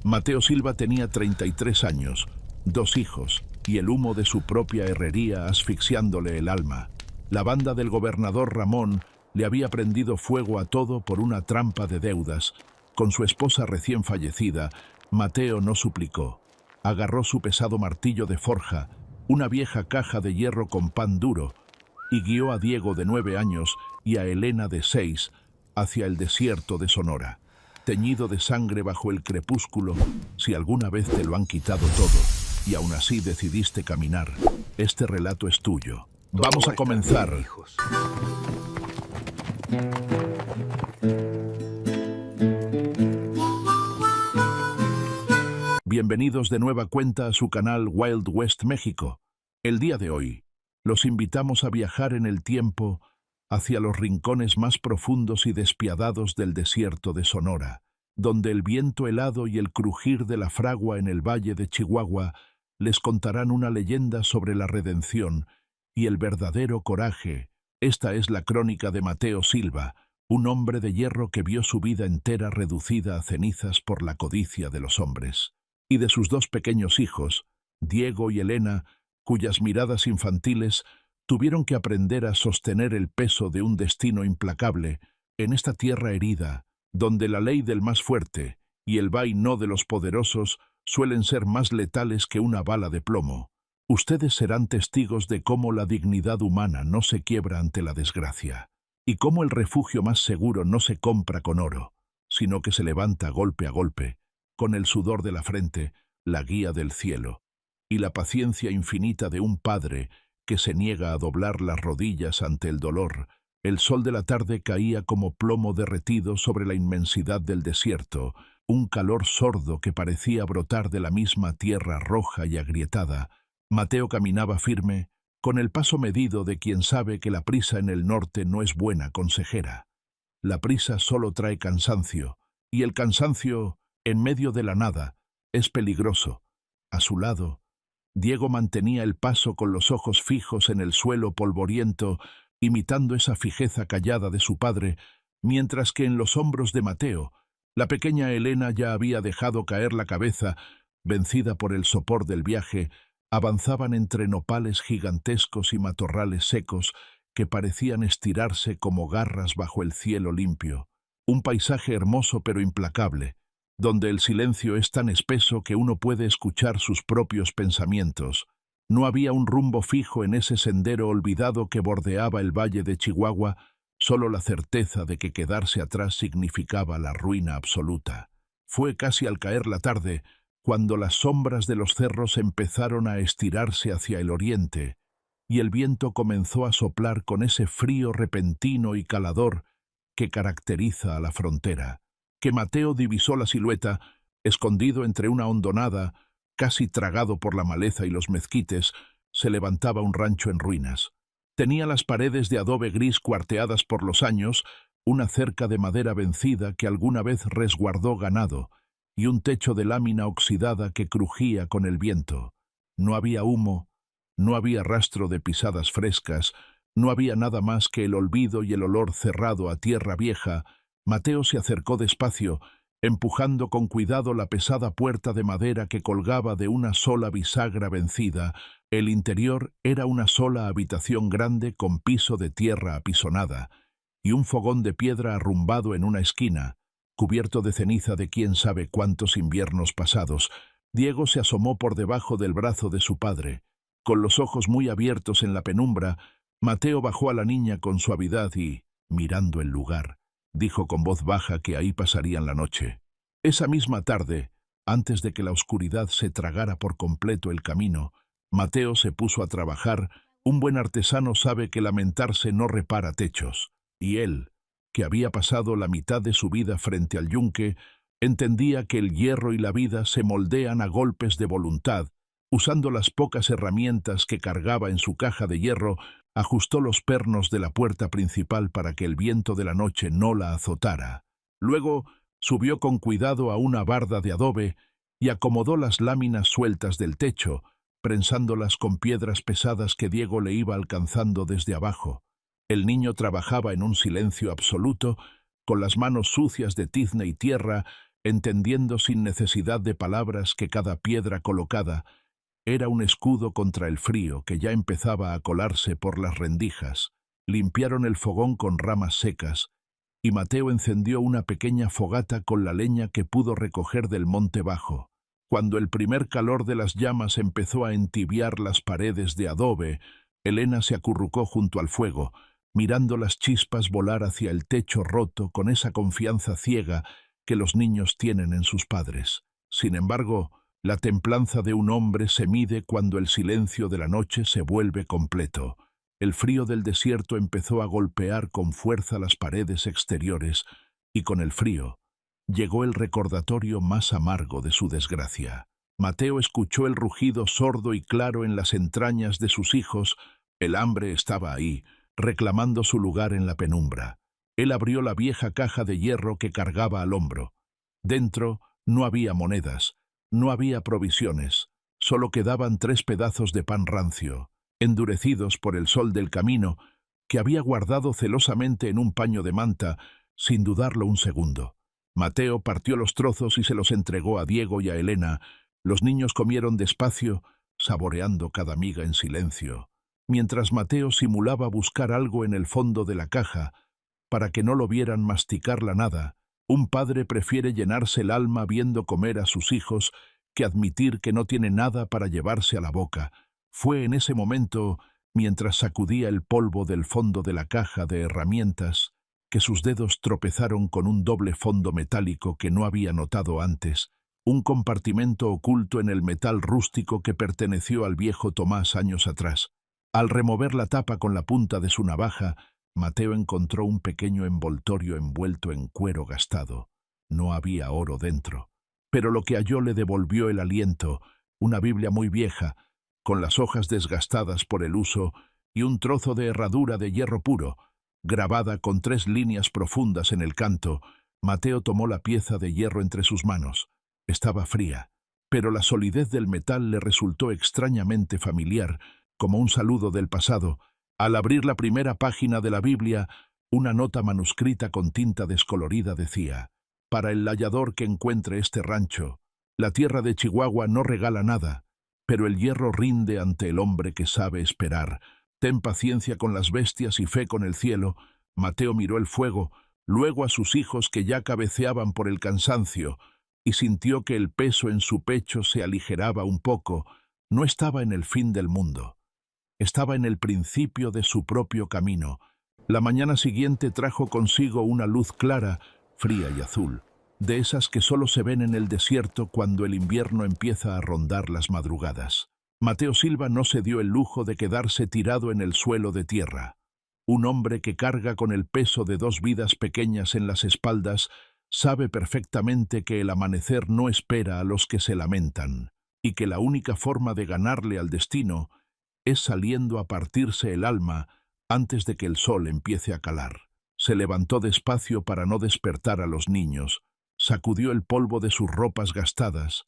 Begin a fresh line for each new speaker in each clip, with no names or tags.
Mateo Silva tenía 33 años, 2 hijos y el humo de su propia herrería asfixiándole el alma. La banda del gobernador Ramón le había prendido fuego a todo por una trampa de deudas. Con su esposa recién fallecida, Mateo no suplicó. Agarró su pesado martillo de forja, una vieja caja de hierro con pan duro, y guió a Diego de 9 años y a Elena de 6 hacia el desierto de Sonora. Teñido de sangre bajo el crepúsculo, si alguna vez te lo han quitado todo y aún así decidiste caminar, este relato es tuyo. Vamos a comenzar. Bienvenidos de nueva cuenta a su canal Wild West México. El día de hoy, los invitamos a viajar en el tiempo hacia los rincones más profundos y despiadados del desierto de Sonora, donde el viento helado y el crujir de la fragua en el valle de Chihuahua les contarán una leyenda sobre la redención y el verdadero coraje. Esta es la crónica de Mateo Silva, un hombre de hierro que vio su vida entera reducida a cenizas por la codicia de los hombres, y de sus 2 pequeños hijos, Diego y Elena, cuyas miradas infantiles tuvieron que aprender a sostener el peso de un destino implacable en esta tierra herida, donde la ley del más fuerte y el vaino de los poderosos suelen ser más letales que una bala de plomo. Ustedes serán testigos de cómo la dignidad humana no se quiebra ante la desgracia, y cómo el refugio más seguro no se compra con oro, sino que se levanta golpe a golpe, con el sudor de la frente, la guía del cielo, y la paciencia infinita de un padre que se niega a doblar las rodillas ante el dolor. El sol de la tarde caía como plomo derretido sobre la inmensidad del desierto, un calor sordo que parecía brotar de la misma tierra roja y agrietada. Mateo caminaba firme, con el paso medido de quien sabe que la prisa en el norte no es buena consejera. La prisa solo trae cansancio, y el cansancio, en medio de la nada, es peligroso. A su lado, Diego mantenía el paso con los ojos fijos en el suelo polvoriento, imitando esa fijeza callada de su padre, mientras que en los hombros de Mateo, la pequeña Elena ya había dejado caer la cabeza, vencida por el sopor del viaje. Avanzaban entre nopales gigantescos y matorrales secos que parecían estirarse como garras bajo el cielo limpio. Un paisaje hermoso pero implacable, donde el silencio es tan espeso que uno puede escuchar sus propios pensamientos. No había un rumbo fijo en ese sendero olvidado que bordeaba el valle de Chihuahua, solo la certeza de que quedarse atrás significaba la ruina absoluta. Fue casi al caer la tarde, cuando las sombras de los cerros empezaron a estirarse hacia el oriente, y el viento comenzó a soplar con ese frío repentino y calador que caracteriza a la frontera, que Mateo divisó la silueta, escondido entre una hondonada, casi tragado por la maleza y los mezquites, se levantaba un rancho en ruinas. Tenía las paredes de adobe gris cuarteadas por los años, una cerca de madera vencida que alguna vez resguardó ganado, y un techo de lámina oxidada que crujía con el viento. No había humo, no había rastro de pisadas frescas, no había nada más que el olvido y el olor cerrado a tierra vieja. Mateo se acercó despacio, empujando con cuidado la pesada puerta de madera que colgaba de una sola bisagra vencida. El interior era una sola habitación grande con piso de tierra apisonada, y un fogón de piedra arrumbado en una esquina, cubierto de ceniza de quién sabe cuántos inviernos pasados. Diego se asomó por debajo del brazo de su padre. Con los ojos muy abiertos en la penumbra, Mateo bajó a la niña con suavidad y, mirando el lugar, dijo con voz baja que ahí pasarían la noche. Esa misma tarde, antes de que la oscuridad se tragara por completo el camino, Mateo se puso a trabajar. Un buen artesano sabe que lamentarse no repara techos, y él, que había pasado la mitad de su vida frente al yunque, entendía que el hierro y la vida se moldean a golpes de voluntad. Usando las pocas herramientas que cargaba en su caja de hierro, ajustó los pernos de la puerta principal para que el viento de la noche no la azotara. Luego subió con cuidado a una barda de adobe y acomodó las láminas sueltas del techo, prensándolas con piedras pesadas que Diego le iba alcanzando desde abajo. El niño trabajaba en un silencio absoluto, con las manos sucias de tizne y tierra, entendiendo sin necesidad de palabras que cada piedra colocada era un escudo contra el frío que ya empezaba a colarse por las rendijas. Limpiaron el fogón con ramas secas, y Mateo encendió una pequeña fogata con la leña que pudo recoger del monte bajo. Cuando el primer calor de las llamas empezó a entibiar las paredes de adobe, Elena se acurrucó junto al fuego, mirando las chispas volar hacia el techo roto con esa confianza ciega que los niños tienen en sus padres. Sin embargo, la templanza de un hombre se mide cuando el silencio de la noche se vuelve completo. El frío del desierto empezó a golpear con fuerza las paredes exteriores, y con el frío llegó el recordatorio más amargo de su desgracia. Mateo escuchó el rugido sordo y claro en las entrañas de sus hijos. El hambre estaba ahí, reclamando su lugar en la penumbra. Él abrió la vieja caja de hierro que cargaba al hombro. Dentro no había monedas, no había provisiones, solo quedaban 3 pedazos de pan rancio, endurecidos por el sol del camino, que había guardado celosamente en un paño de manta, sin dudarlo un segundo. Mateo partió los trozos y se los entregó a Diego y a Elena. Los niños comieron despacio, saboreando cada miga en silencio, mientras Mateo simulaba buscar algo en el fondo de la caja, para que no lo vieran masticar la nada. Un padre prefiere llenarse el alma viendo comer a sus hijos que admitir que no tiene nada para llevarse a la boca. Fue en ese momento, mientras sacudía el polvo del fondo de la caja de herramientas, que sus dedos tropezaron con un doble fondo metálico que no había notado antes, un compartimento oculto en el metal rústico que perteneció al viejo Tomás años atrás. Al remover la tapa con la punta de su navaja, Mateo encontró un pequeño envoltorio envuelto en cuero gastado. No había oro dentro, pero lo que halló le devolvió el aliento: una Biblia muy vieja, con las hojas desgastadas por el uso, y un trozo de herradura de hierro puro, grabada con 3 líneas profundas en el canto. Mateo tomó la pieza de hierro entre sus manos. Estaba fría, pero la solidez del metal le resultó extrañamente familiar, como un saludo del pasado. Al abrir la primera página de la Biblia, una nota manuscrita con tinta descolorida decía: «Para el layador que encuentre este rancho, la tierra de Chihuahua no regala nada, pero el hierro rinde ante el hombre que sabe esperar. Ten paciencia con las bestias y fe con el cielo». Mateo miró el fuego, luego a sus hijos que ya cabeceaban por el cansancio, y sintió que el peso en su pecho se aligeraba un poco. No estaba en el fin del mundo. Estaba en el principio de su propio camino. La mañana siguiente trajo consigo una luz clara, fría y azul, de esas que solo se ven en el desierto cuando el invierno empieza a rondar las madrugadas. Mateo Silva no se dio el lujo de quedarse tirado en el suelo de tierra. Un hombre que carga con el peso de 2 vidas pequeñas en las espaldas sabe perfectamente que el amanecer no espera a los que se lamentan, y que la única forma de ganarle al destino es saliendo a partirse el alma antes de que el sol empiece a calar. Se levantó despacio para no despertar a los niños, sacudió el polvo de sus ropas gastadas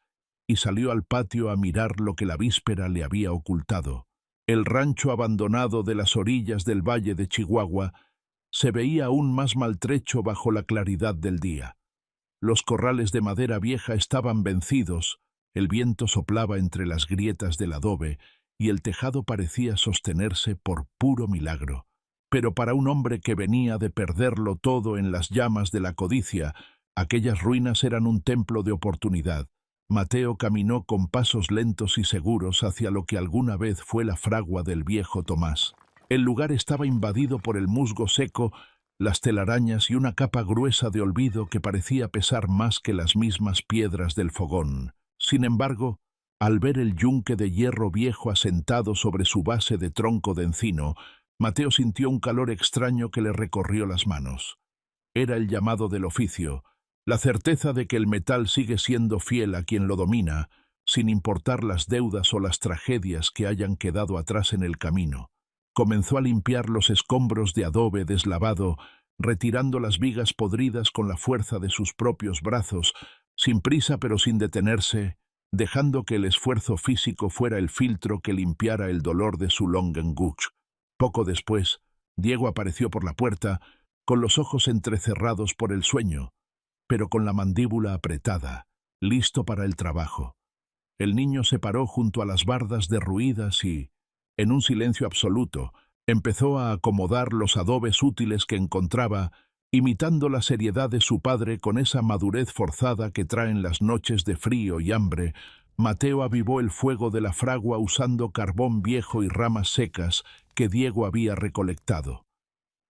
y salió al patio a mirar lo que la víspera le había ocultado. El rancho abandonado de las orillas del valle de Chihuahua se veía aún más maltrecho bajo la claridad del día. Los corrales de madera vieja estaban vencidos, el viento soplaba entre las grietas del adobe y el tejado parecía sostenerse por puro milagro. Pero para un hombre que venía de perderlo todo en las llamas de la codicia, aquellas ruinas eran un templo de oportunidad. Mateo caminó con pasos lentos y seguros hacia lo que alguna vez fue la fragua del viejo Tomás. El lugar estaba invadido por el musgo seco, las telarañas y una capa gruesa de olvido que parecía pesar más que las mismas piedras del fogón. Sin embargo, al ver el yunque de hierro viejo asentado sobre su base de tronco de encino, Mateo sintió un calor extraño que le recorrió las manos. Era el llamado del oficio, la certeza de que el metal sigue siendo fiel a quien lo domina, sin importar las deudas o las tragedias que hayan quedado atrás en el camino. Comenzó a limpiar los escombros de adobe deslavado, retirando las vigas podridas con la fuerza de sus propios brazos, sin prisa pero sin detenerse, dejando que el esfuerzo físico fuera el filtro que limpiara el dolor de su longenguch. Poco después, Diego apareció por la puerta, con los ojos entrecerrados por el sueño. pero con la mandíbula apretada, listo para el trabajo. El niño se paró junto a las bardas derruidas y, en un silencio absoluto, empezó a acomodar los adobes útiles que encontraba, imitando la seriedad de su padre con esa madurez forzada que traen las noches de frío y hambre. Mateo avivó el fuego de la fragua usando carbón viejo y ramas secas que Diego había recolectado.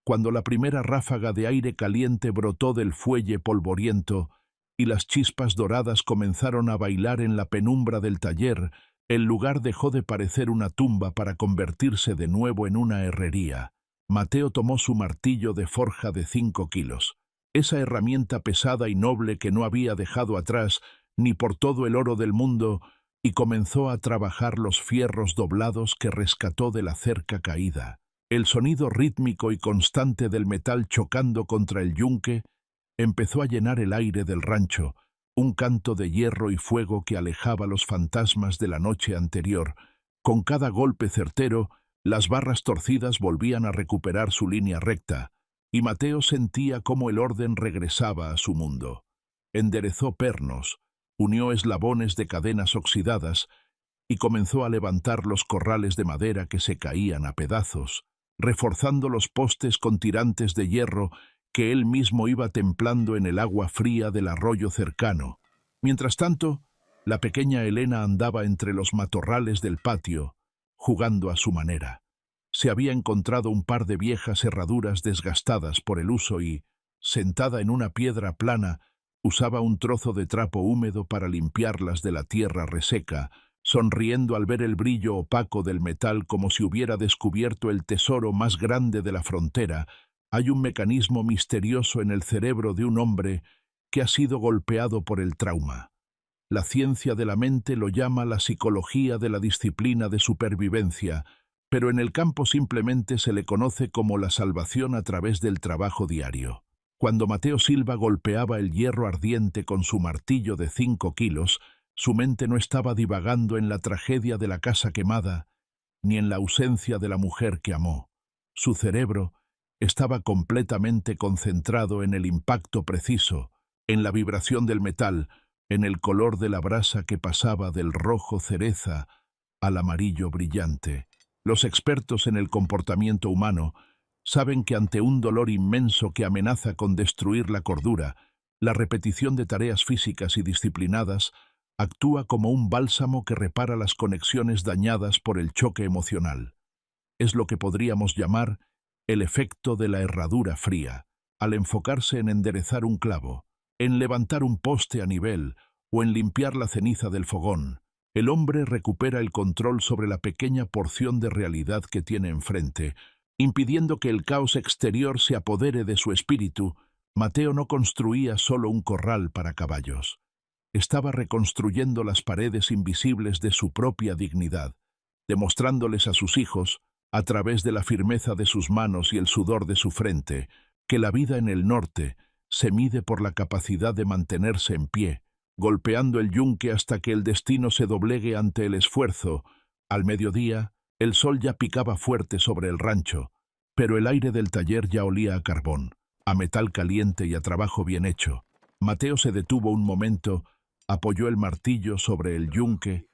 Cuando la primera ráfaga de aire caliente brotó del fuelle polvoriento y las chispas doradas comenzaron a bailar en la penumbra del taller, el lugar dejó de parecer una tumba para convertirse de nuevo en una herrería. Mateo tomó su martillo de forja de 5 kilos, esa herramienta pesada y noble que no había dejado atrás ni por todo el oro del mundo, y comenzó a trabajar los fierros doblados que rescató de la cerca caída. El sonido rítmico y constante del metal chocando contra el yunque empezó a llenar el aire del rancho, un canto de hierro y fuego que alejaba los fantasmas de la noche anterior. Con cada golpe certero, las barras torcidas volvían a recuperar su línea recta, y Mateo sentía cómo el orden regresaba a su mundo. Enderezó pernos, unió eslabones de cadenas oxidadas y comenzó a levantar los corrales de madera que se caían a pedazos, reforzando los postes con tirantes de hierro que él mismo iba templando en el agua fría del arroyo cercano. Mientras tanto, la pequeña Elena andaba entre los matorrales del patio, jugando a su manera. Se había encontrado un par de viejas herraduras desgastadas por el uso y, sentada en una piedra plana, usaba un trozo de trapo húmedo para limpiarlas de la tierra reseca, sonriendo al ver el brillo opaco del metal como si hubiera descubierto el tesoro más grande de la frontera. Hay un mecanismo misterioso en el cerebro de un hombre que ha sido golpeado por el trauma. La ciencia de la mente lo llama la psicología de la disciplina de supervivencia, pero en el campo simplemente se le conoce como la salvación a través del trabajo diario. Cuando Mateo Silva golpeaba el hierro ardiente con su martillo de 5 kilos, su mente no estaba divagando en la tragedia de la casa quemada, ni en la ausencia de la mujer que amó. Su cerebro estaba completamente concentrado en el impacto preciso, en la vibración del metal, en el color de la brasa que pasaba del rojo cereza al amarillo brillante. Los expertos en el comportamiento humano saben que ante un dolor inmenso que amenaza con destruir la cordura, la repetición de tareas físicas y disciplinadas actúa como un bálsamo que repara las conexiones dañadas por el choque emocional. Es lo que podríamos llamar el efecto de la herradura fría, al enfocarse en enderezar un clavo, en levantar un poste a nivel o en limpiar la ceniza del fogón. El hombre recupera el control sobre la pequeña porción de realidad que tiene enfrente, impidiendo que el caos exterior se apodere de su espíritu. Mateo no construía solo un corral para caballos. Estaba reconstruyendo las paredes invisibles de su propia dignidad, demostrándoles a sus hijos, a través de la firmeza de sus manos y el sudor de su frente, que la vida en el norte se mide por la capacidad de mantenerse en pie, golpeando el yunque hasta que el destino se doblegue ante el esfuerzo. Al mediodía, el sol ya picaba fuerte sobre el rancho, pero el aire del taller ya olía a carbón, a metal caliente y a trabajo bien hecho. Mateo se detuvo un momento, apoyó el martillo sobre el yunque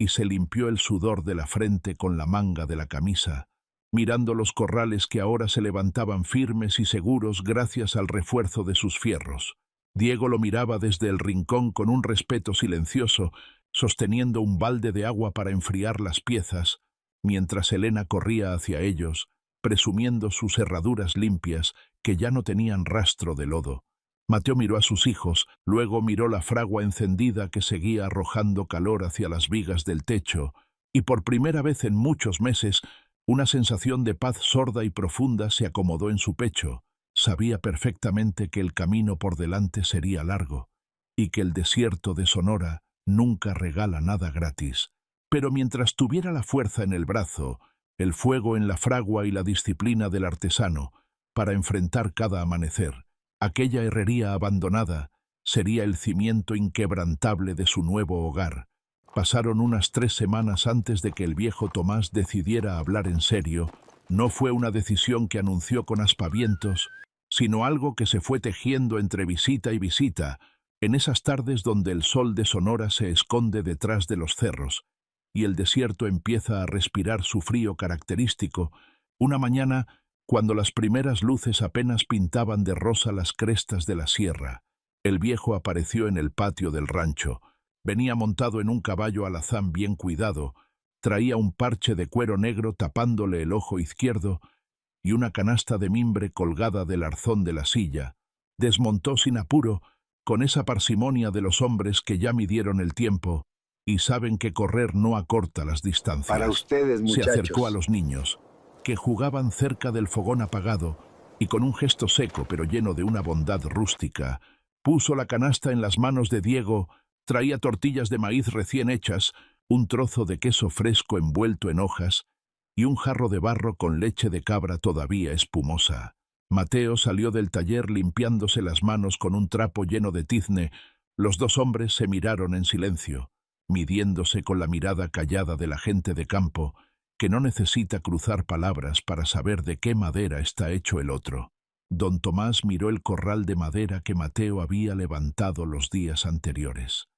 y se limpió el sudor de la frente con la manga de la camisa, mirando los corrales que ahora se levantaban firmes y seguros gracias al refuerzo de sus fierros. Diego lo miraba desde el rincón con un respeto silencioso, sosteniendo un balde de agua para enfriar las piezas, mientras Elena corría hacia ellos, presumiendo sus herraduras limpias que ya no tenían rastro de lodo. Mateo miró a sus hijos, luego miró la fragua encendida que seguía arrojando calor hacia las vigas del techo, y por primera vez en muchos meses, una sensación de paz sorda y profunda se acomodó en su pecho. Sabía perfectamente que el camino por delante sería largo, y que el desierto de Sonora nunca regala nada gratis. Pero mientras tuviera la fuerza en el brazo, el fuego en la fragua y la disciplina del artesano, para enfrentar cada amanecer, aquella herrería abandonada sería el cimiento inquebrantable de su nuevo hogar. Pasaron unas 3 semanas antes de que el viejo Tomás decidiera hablar en serio. No fue una decisión que anunció con aspavientos, sino algo que se fue tejiendo entre visita y visita, en esas tardes donde el sol de Sonora se esconde detrás de los cerros y el desierto empieza a respirar su frío característico. Una mañana, cuando las primeras luces apenas pintaban de rosa las crestas de la sierra, el viejo apareció en el patio del rancho. Venía montado en un caballo alazán bien cuidado, traía un parche de cuero negro tapándole el ojo izquierdo y una canasta de mimbre colgada del arzón de la silla. Desmontó sin apuro, con esa parsimonia de los hombres que ya midieron el tiempo y saben que correr no acorta las distancias.
Para ustedes, muchachos.
Se acercó a los niños, que jugaban cerca del fogón apagado, y con un gesto seco pero lleno de una bondad rústica, puso la canasta en las manos de Diego. Traía tortillas de maíz recién hechas, un trozo de queso fresco envuelto en hojas y un jarro de barro con leche de cabra todavía espumosa. Mateo salió del taller limpiándose las manos con un trapo lleno de tizne. Los dos hombres se miraron en silencio, midiéndose con la mirada callada de la gente de campo, que no necesita cruzar palabras para saber de qué madera está hecho el otro. Don Tomás miró el corral de madera que Mateo había levantado los días anteriores.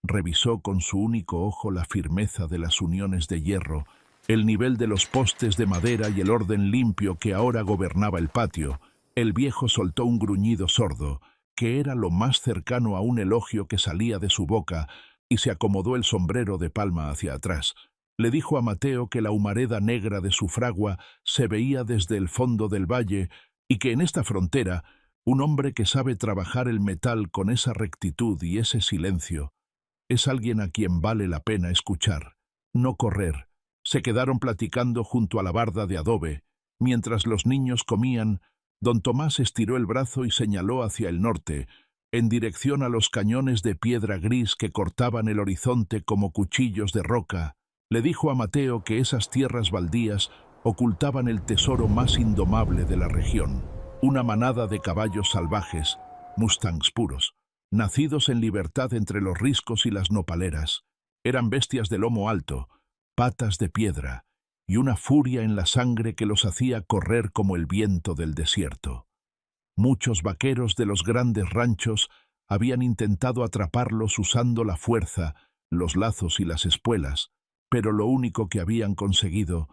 Revisó con su único ojo la firmeza de las uniones de hierro, el nivel de los postes de madera y el orden limpio que ahora gobernaba el patio. El viejo soltó un gruñido sordo, que era lo más cercano a un elogio que salía de su boca, y se acomodó el sombrero de palma hacia atrás. Le dijo a Mateo que la humareda negra de su fragua se veía desde el fondo del valle y que en esta frontera, un hombre que sabe trabajar el metal con esa rectitud y ese silencio, es alguien a quien vale la pena escuchar, no correr. Se quedaron platicando junto a la barda de adobe. Mientras los niños comían, don Tomás estiró el brazo y señaló hacia el norte, en dirección a los cañones de piedra gris que cortaban el horizonte como cuchillos de roca. Le dijo a Mateo que esas tierras baldías ocultaban el tesoro más indomable de la región, una manada de caballos salvajes, mustangs puros, nacidos en libertad entre los riscos y las nopaleras. Eran bestias de lomo alto, patas de piedra y una furia en la sangre que los hacía correr como el viento del desierto. Muchos vaqueros de los grandes ranchos habían intentado atraparlos usando la fuerza, los lazos y las espuelas, pero lo único que habían conseguido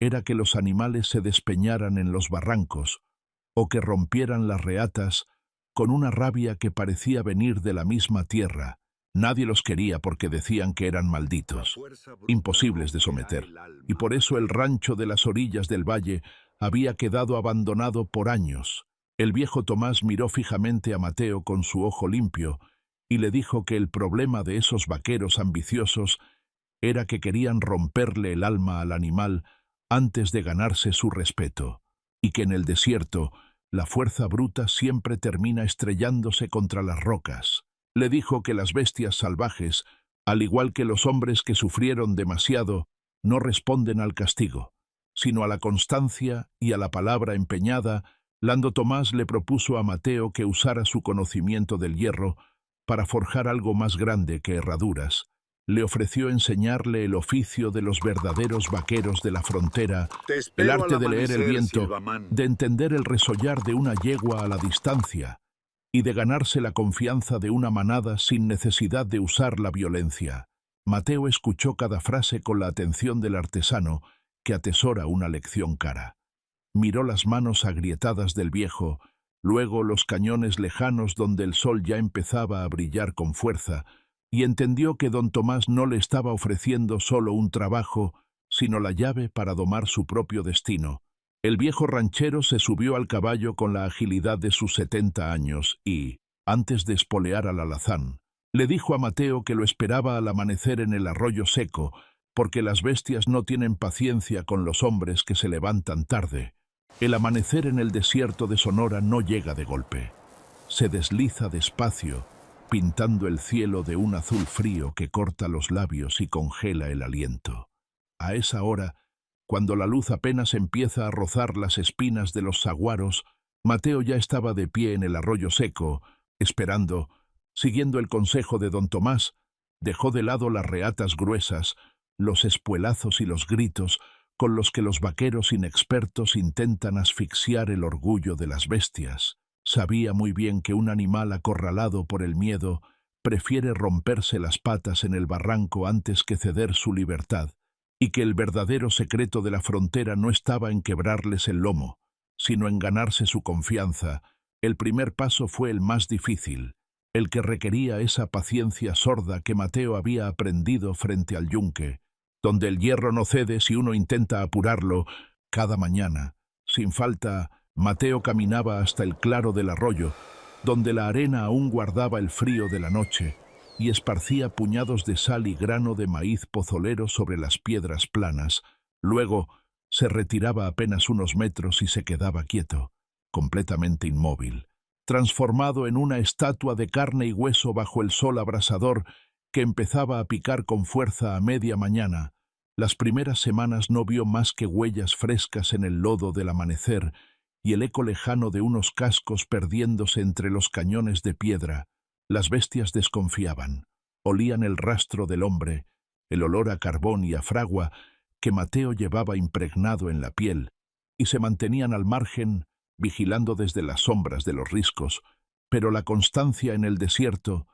era que los animales se despeñaran en los barrancos o que rompieran las reatas con una rabia que parecía venir de la misma tierra. Nadie los quería porque decían que eran malditos, imposibles de someter, y por eso el rancho de las orillas del valle había quedado abandonado por años. El viejo Tomás miró fijamente a Mateo con su ojo limpio y le dijo que el problema de esos vaqueros ambiciosos era que querían romperle el alma al animal antes de ganarse su respeto, y que en el desierto la fuerza bruta siempre termina estrellándose contra las rocas. Le dijo que las bestias salvajes, al igual que los hombres que sufrieron demasiado, no responden al castigo, sino a la constancia y a la palabra empeñada. Lando Tomás le propuso a Mateo que usara su conocimiento del hierro para forjar algo más grande que herraduras. Le ofreció enseñarle el oficio de los verdaderos vaqueros de la frontera, el arte de leer el viento,
Silvamán.
de entender el resollar de una yegua a la distancia y de ganarse la confianza de una manada sin necesidad de usar la violencia. Mateo escuchó cada frase con la atención del artesano que atesora una lección cara. Miró las manos agrietadas del viejo, luego los cañones lejanos donde el sol ya empezaba a brillar con fuerza, y entendió que don Tomás no le estaba ofreciendo solo un trabajo, sino la llave para domar su propio destino. El viejo ranchero se subió al caballo con la agilidad de sus 70 años y, antes de espolear al alazán, le dijo a Mateo que lo esperaba al amanecer en el arroyo seco, porque las bestias no tienen paciencia con los hombres que se levantan tarde. El amanecer en el desierto de Sonora no llega de golpe. Se desliza despacio, pintando el cielo de un azul frío que corta los labios y congela el aliento. A esa hora, cuando la luz apenas empieza a rozar las espinas de los saguaros, Mateo ya estaba de pie en el arroyo seco, esperando. Siguiendo el consejo de don Tomás, dejó de lado las reatas gruesas, los espuelazos y los gritos, con los que los vaqueros inexpertos intentan asfixiar el orgullo de las bestias. Sabía muy bien que un animal acorralado por el miedo prefiere romperse las patas en el barranco antes que ceder su libertad, y que el verdadero secreto de la frontera no estaba en quebrarles el lomo, sino en ganarse su confianza. El primer paso fue el más difícil, el que requería esa paciencia sorda que Mateo había aprendido frente al yunque, donde el hierro no cede si uno intenta apurarlo. Cada mañana, sin falta, Mateo caminaba hasta el claro del arroyo, donde la arena aún guardaba el frío de la noche, y esparcía puñados de sal y grano de maíz pozolero sobre las piedras planas. Luego se retiraba apenas unos metros y se quedaba quieto, completamente inmóvil, transformado en una estatua de carne y hueso bajo el sol abrasador que empezaba a picar con fuerza a media mañana. Las primeras semanas no vio más que huellas frescas en el lodo del amanecer y el eco lejano de unos cascos perdiéndose entre los cañones de piedra. Las bestias desconfiaban, olían el rastro del hombre, el olor a carbón y a fragua que Mateo llevaba impregnado en la piel, y se mantenían al margen, vigilando desde las sombras de los riscos. Pero la constancia en el desierto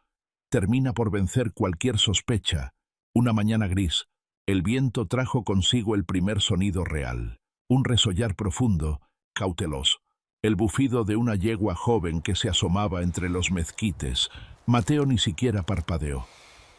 termina por vencer cualquier sospecha. Una mañana gris, el viento trajo consigo el primer sonido real, un resollar profundo, cauteloso, el bufido de una yegua joven que se asomaba entre los mezquites. Mateo ni siquiera parpadeó.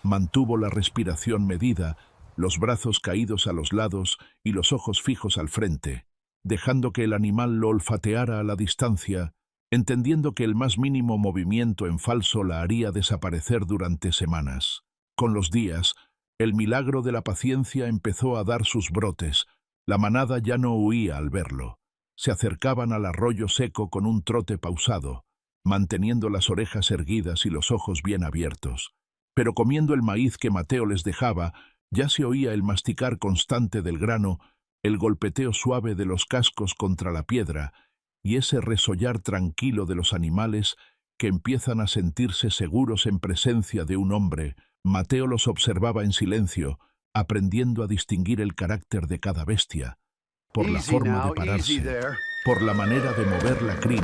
Mantuvo la respiración medida, los brazos caídos a los lados y los ojos fijos al frente, dejando que el animal lo olfateara a la distancia, entendiendo que el más mínimo movimiento en falso la haría desaparecer durante semanas. Con los días, el milagro de la paciencia empezó a dar sus brotes. La manada ya no huía al verlo. Se acercaban al arroyo seco con un trote pausado, manteniendo las orejas erguidas y los ojos bien abiertos. Pero comiendo el maíz que Mateo les dejaba, ya se oía el masticar constante del grano, el golpeteo suave de los cascos contra la piedra y ese resollar tranquilo de los animales que empiezan a sentirse seguros en presencia de un hombre. Mateo los observaba en silencio, aprendiendo a distinguir el carácter de cada bestia, por la forma de pararse, por la manera de mover la crin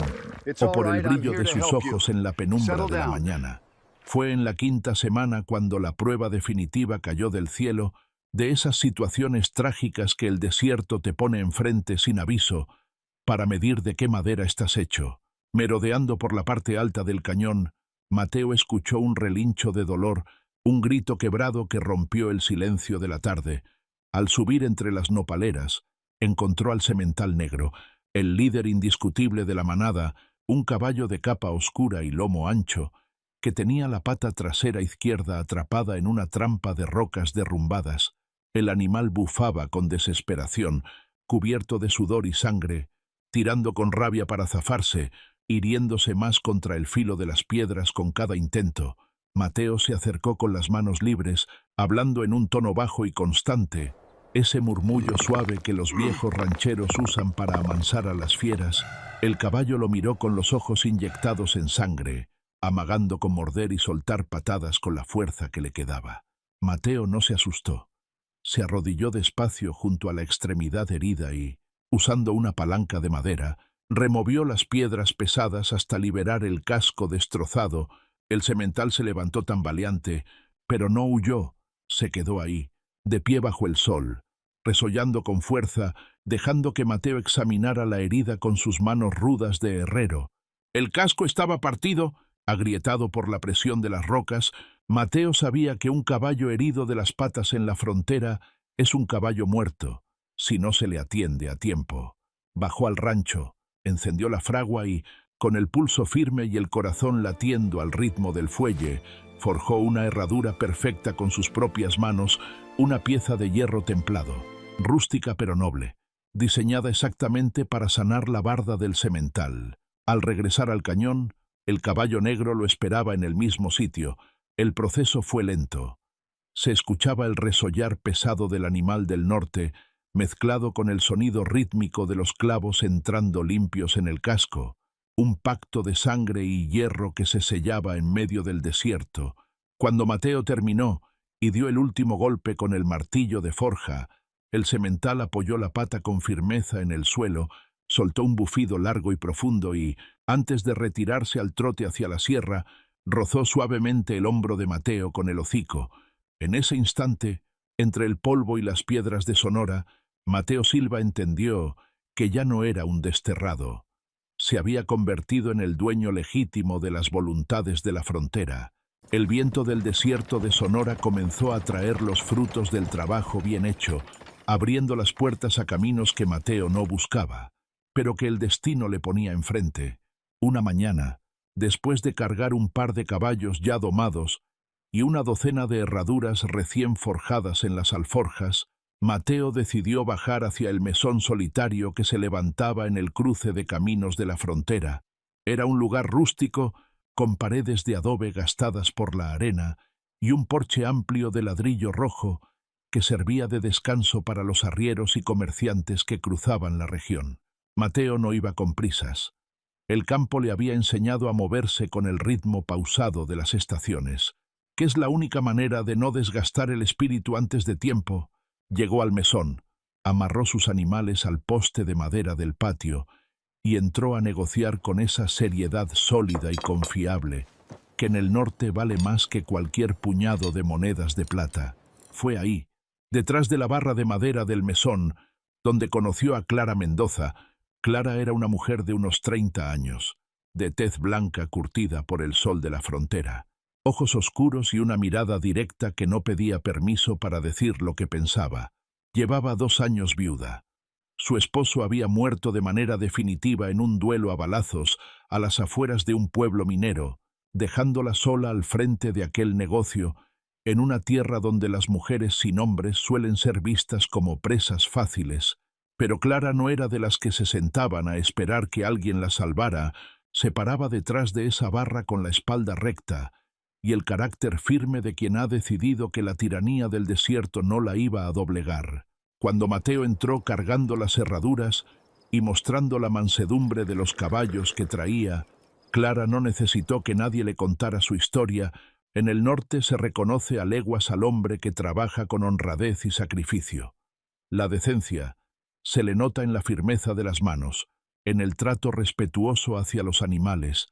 o por el brillo de sus ojos en la penumbra de la mañana. Fue en la quinta semana cuando la prueba definitiva cayó del cielo, de esas situaciones trágicas que el desierto te pone enfrente sin aviso, para medir de qué madera estás hecho. Merodeando por la parte alta del cañón, Mateo escuchó un relincho de dolor, un grito quebrado que rompió el silencio de la tarde. Al subir entre las nopaleras, encontró al semental negro, el líder indiscutible de la manada, un caballo de capa oscura y lomo ancho, que tenía la pata trasera izquierda atrapada en una trampa de rocas derrumbadas. El animal bufaba con desesperación, cubierto de sudor y sangre, tirando con rabia para zafarse, hiriéndose más contra el filo de las piedras con cada intento. Mateo se acercó con las manos libres, hablando en un tono bajo y constante, ese murmullo suave que los viejos rancheros usan para amansar a las fieras. El caballo lo miró con los ojos inyectados en sangre, amagando con morder y soltar patadas con la fuerza que le quedaba. Mateo no se asustó. Se arrodilló despacio junto a la extremidad herida y, usando una palanca de madera, removió las piedras pesadas hasta liberar el casco destrozado. El semental se levantó tambaleante, pero no huyó, se quedó ahí, de pie bajo el sol, resollando con fuerza, dejando que Mateo examinara la herida con sus manos rudas de herrero. El casco estaba partido, agrietado por la presión de las rocas. Mateo sabía que un caballo herido de las patas en la frontera es un caballo muerto, si no se le atiende a tiempo. Bajó al rancho, encendió la fragua y, con el pulso firme y el corazón latiendo al ritmo del fuelle, forjó una herradura perfecta con sus propias manos, una pieza de hierro templado, rústica pero noble, diseñada exactamente para sanar la barda del semental. Al regresar al cañón, el caballo negro lo esperaba en el mismo sitio. El proceso fue lento. Se escuchaba el resollar pesado del animal del norte, mezclado con el sonido rítmico de los clavos entrando limpios en el casco, un pacto de sangre y hierro que se sellaba en medio del desierto. Cuando Mateo terminó y dio el último golpe con el martillo de forja, El semental apoyó la pata con firmeza en el suelo, soltó un bufido largo y profundo y, antes de retirarse al trote hacia la sierra, rozó suavemente el hombro de Mateo con el hocico. En ese instante, entre el polvo y las piedras de Sonora, Mateo Silva entendió que ya no era un desterrado. Se había convertido en el dueño legítimo de las voluntades de la frontera. El viento del desierto de Sonora comenzó a traer los frutos del trabajo bien hecho, abriendo las puertas a caminos que Mateo no buscaba, pero que el destino le ponía enfrente. Una mañana, después de cargar un par de caballos ya domados y una docena de herraduras recién forjadas en las alforjas, Mateo decidió bajar hacia el mesón solitario que se levantaba en el cruce de caminos de la frontera. Era un lugar rústico, con paredes de adobe gastadas por la arena y un porche amplio de ladrillo rojo que servía de descanso para los arrieros y comerciantes que cruzaban la región. Mateo no iba con prisas. El campo le había enseñado a moverse con el ritmo pausado de las estaciones, que es la única manera de no desgastar el espíritu antes de tiempo. Llegó al mesón, amarró sus animales al poste de madera del patio y entró a negociar con esa seriedad sólida y confiable, que en el norte vale más que cualquier puñado de monedas de plata. Fue ahí, detrás de la barra de madera del mesón, donde conoció a Clara Mendoza. Clara era una mujer de unos 30 años, de tez blanca curtida por el sol de la frontera, ojos oscuros y una mirada directa que no pedía permiso para decir lo que pensaba. Llevaba 2 años viuda. Su esposo había muerto de manera definitiva en un duelo a balazos a las afueras de un pueblo minero, dejándola sola al frente de aquel negocio, en una tierra donde las mujeres sin hombres suelen ser vistas como presas fáciles. Pero Clara no era de las que se sentaban a esperar que alguien la salvara. Se paraba detrás de esa barra con la espalda recta y el carácter firme de quien ha decidido que la tiranía del desierto no la iba a doblegar. Cuando Mateo entró cargando las herraduras y mostrando la mansedumbre de los caballos que traía, Clara no necesitó que nadie le contara su historia. En el norte se reconoce a leguas al hombre que trabaja con honradez y sacrificio. La decencia se le nota en la firmeza de las manos, en el trato respetuoso hacia los animales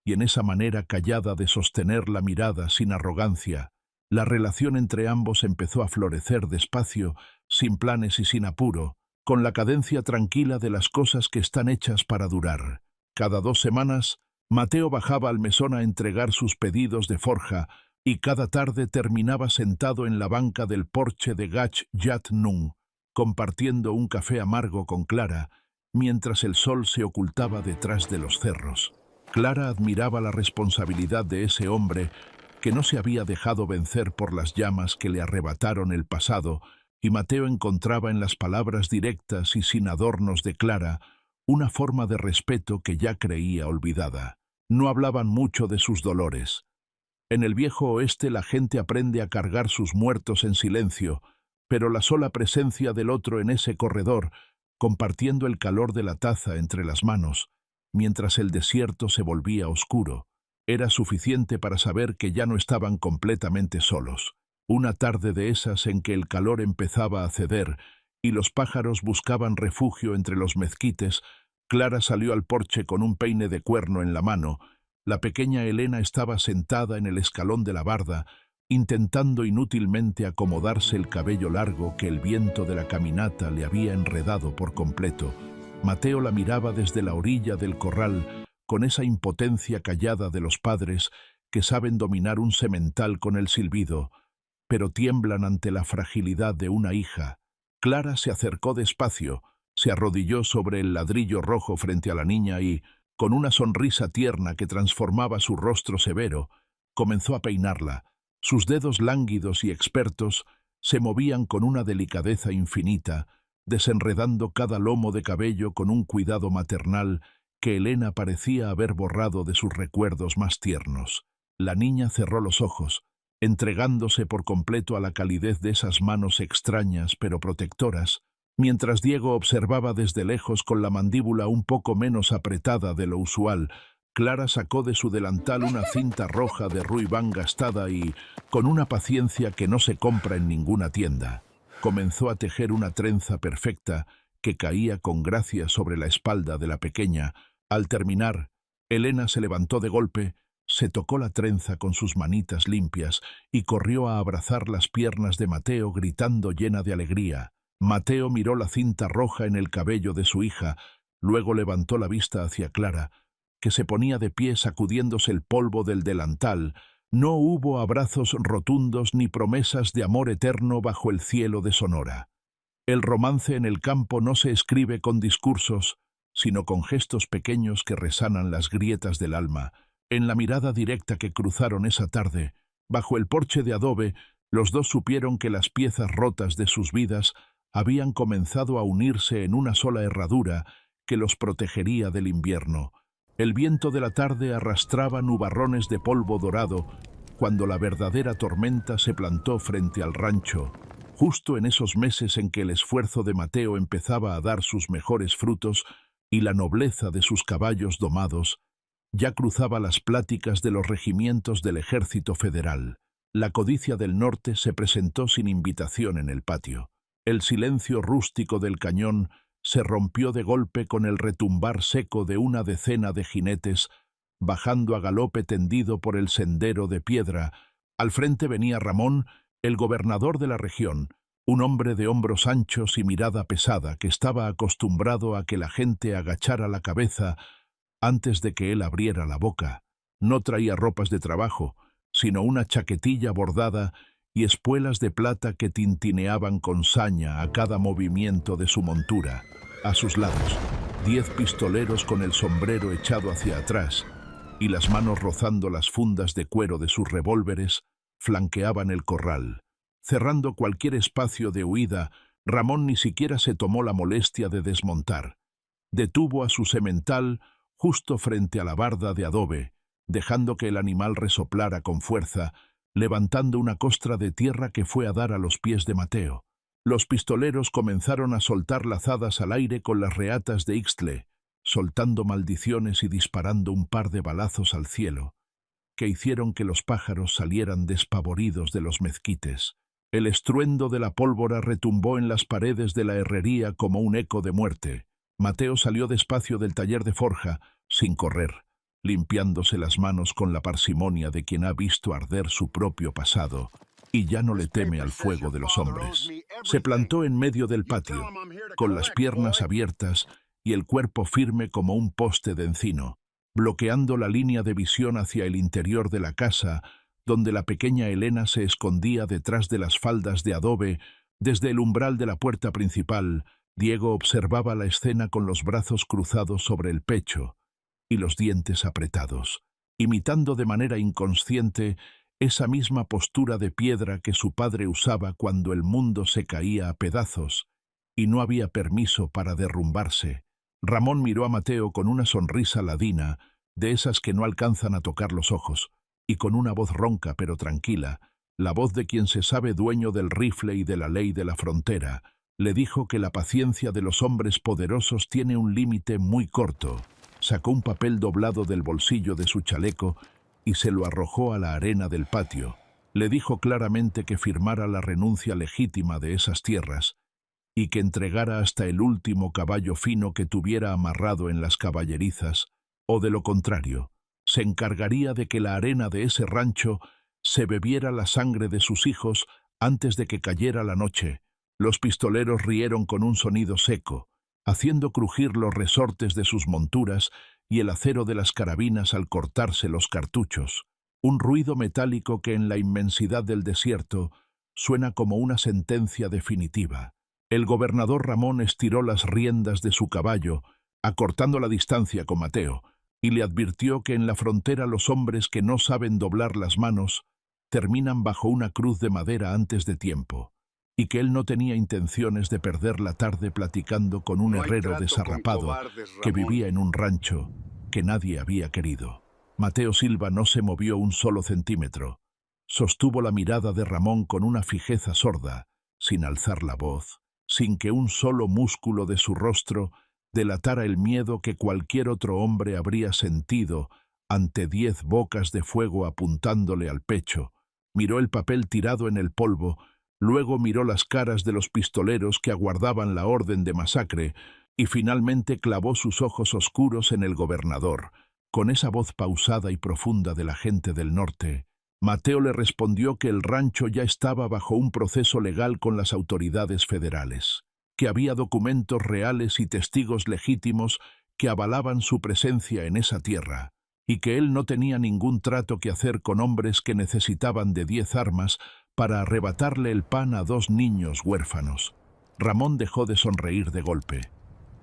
y en esa manera callada de sostener la mirada sin arrogancia. La relación entre ambos empezó a florecer despacio, sin planes y sin apuro, con la cadencia tranquila de las cosas que están hechas para durar. Cada 2 semanas, Mateo bajaba al mesón a entregar sus pedidos de forja y cada tarde terminaba sentado en la banca del porche de Gach Yat Nung, compartiendo un café amargo con Clara, mientras el sol se ocultaba detrás de los cerros. Clara admiraba la responsabilidad de ese hombre que no se había dejado vencer por las llamas que le arrebataron el pasado, y Mateo encontraba en las palabras directas y sin adornos de Clara una forma de respeto que ya creía olvidada. No hablaban mucho de sus dolores. En el viejo oeste la gente aprende a cargar sus muertos en silencio, pero la sola presencia del otro en ese corredor, compartiendo el calor de la taza entre las manos, mientras el desierto se volvía oscuro, era suficiente para saber que ya no estaban completamente solos. Una tarde de esas en que el calor empezaba a ceder y los pájaros buscaban refugio entre los mezquites, Clara salió al porche con un peine de cuerno en la mano. La pequeña Elena estaba sentada en el escalón de la barda, intentando inútilmente acomodarse el cabello largo que el viento de la caminata le había enredado por completo. Mateo la miraba desde la orilla del corral, con esa impotencia callada de los padres que saben dominar un semental con el silbido, pero tiemblan ante la fragilidad de una hija. Clara se acercó despacio, se arrodilló sobre el ladrillo rojo frente a la niña y, con una sonrisa tierna que transformaba su rostro severo, comenzó a peinarla. Sus dedos lánguidos y expertos se movían con una delicadeza infinita, desenredando cada lomo de cabello con un cuidado maternal que Elena parecía haber borrado de sus recuerdos más tiernos. La niña cerró los ojos, entregándose por completo a la calidez de esas manos extrañas pero protectoras, mientras Diego observaba desde lejos con la mandíbula un poco menos apretada de lo usual. Clara sacó de su delantal una cinta roja de ruibán gastada y, con una paciencia que no se compra en ninguna tienda, Comenzó a tejer una trenza perfecta que caía con gracia sobre la espalda de la pequeña. Al terminar, Elena se levantó de golpe, se tocó la trenza con sus manitas limpias y corrió a abrazar las piernas de Mateo gritando llena de alegría. Mateo miró la cinta roja en el cabello de su hija, luego levantó la vista hacia Clara, que se ponía de pie sacudiéndose el polvo del delantal. No hubo abrazos rotundos ni promesas de amor eterno bajo el cielo de Sonora. El romance en el campo no se escribe con discursos, sino con gestos pequeños que resanan las grietas del alma. En la mirada directa que cruzaron esa tarde, bajo el porche de adobe, los dos supieron que las piezas rotas de sus vidas habían comenzado a unirse en una sola herradura que los protegería del invierno. El viento de la tarde arrastraba nubarrones de polvo dorado cuando la verdadera tormenta se plantó frente al rancho, justo en esos meses en que el esfuerzo de Mateo empezaba a dar sus mejores frutos y la nobleza de sus caballos domados ya cruzaba las pláticas de los regimientos del Ejército Federal. La codicia del norte se presentó sin invitación en el patio. El silencio rústico del cañón se rompió de golpe con el retumbar seco de una decena de jinetes bajando a galope tendido por el sendero de piedra. Al frente venía Ramón, el gobernador de la región, un hombre de hombros anchos y mirada pesada que estaba acostumbrado a que la gente agachara la cabeza antes de que él abriera la boca. No traía ropas de trabajo, sino una chaquetilla bordada y espuelas de plata que tintineaban con saña a cada movimiento de su montura. A sus lados, 10 pistoleros con el sombrero echado hacia atrás y las manos rozando las fundas de cuero de sus revólveres, flanqueaban el corral. Cerrando cualquier espacio de huida, Ramón ni siquiera se tomó la molestia de desmontar. Detuvo a su semental justo frente a la barda de adobe, dejando que el animal resoplara con fuerza, levantando una costra de tierra que fue a dar a los pies de Mateo. Los pistoleros comenzaron a soltar lazadas al aire con las reatas de Ixtle, soltando maldiciones y disparando un par de balazos al cielo, que hicieron que los pájaros salieran despavoridos de los mezquites. El estruendo de la pólvora retumbó en las paredes de la herrería como un eco de muerte. Mateo salió despacio del taller de forja, sin correr, limpiándose las manos con la parsimonia de quien ha visto arder su propio pasado y ya no le teme al fuego de los hombres. Se plantó en medio del patio, con las piernas abiertas y el cuerpo firme como un poste de encino, bloqueando la línea de visión hacia el interior de la casa, donde la pequeña Elena se escondía detrás de las faldas de adobe. Desde el umbral de la puerta principal, Diego observaba la escena con los brazos cruzados sobre el pecho y los dientes apretados, imitando de manera inconsciente esa misma postura de piedra que su padre usaba cuando el mundo se caía a pedazos y no había permiso para derrumbarse. Ramón miró a Mateo con una sonrisa ladina, de esas que no alcanzan a tocar los ojos, y con una voz ronca pero tranquila, la voz de quien se sabe dueño del rifle y de la ley de la frontera, le dijo que la paciencia de los hombres poderosos tiene un límite muy corto. Sacó un papel doblado del bolsillo de su chaleco y se lo arrojó a la arena del patio. Le dijo claramente que firmara la renuncia legítima de esas tierras y que entregara hasta el último caballo fino que tuviera amarrado en las caballerizas, o de lo contrario, se encargaría de que la arena de ese rancho se bebiera la sangre de sus hijos antes de que cayera la noche. Los pistoleros rieron con un sonido seco, haciendo crujir los resortes de sus monturas y el acero de las carabinas al cortarse los cartuchos, un ruido metálico que en la inmensidad del desierto suena como una sentencia definitiva. El gobernador Ramón estiró las riendas de su caballo, acortando la distancia con Mateo, y le advirtió que en la frontera los hombres que no saben doblar las manos terminan bajo una cruz de madera antes de tiempo, y que él no tenía intenciones de perder la tarde platicando con un herrero desarrapado que vivía en un rancho que nadie había querido. Mateo Silva no se movió un solo centímetro. Sostuvo la mirada de Ramón con una fijeza sorda, sin alzar la voz, sin que un solo músculo de su rostro delatara el miedo que cualquier otro hombre habría sentido ante 10 bocas de fuego apuntándole al pecho. Miró el papel tirado en el polvo, luego miró las caras de los pistoleros que aguardaban la orden de masacre y finalmente clavó sus ojos oscuros en el gobernador. Con esa voz pausada y profunda de la gente del norte, Mateo le respondió que el rancho ya estaba bajo un proceso legal con las autoridades federales, que había documentos reales y testigos legítimos que avalaban su presencia en esa tierra, y que él no tenía ningún trato que hacer con hombres que necesitaban de 10 armas para arrebatarle el pan a 2 niños huérfanos. Ramón dejó de sonreír de golpe.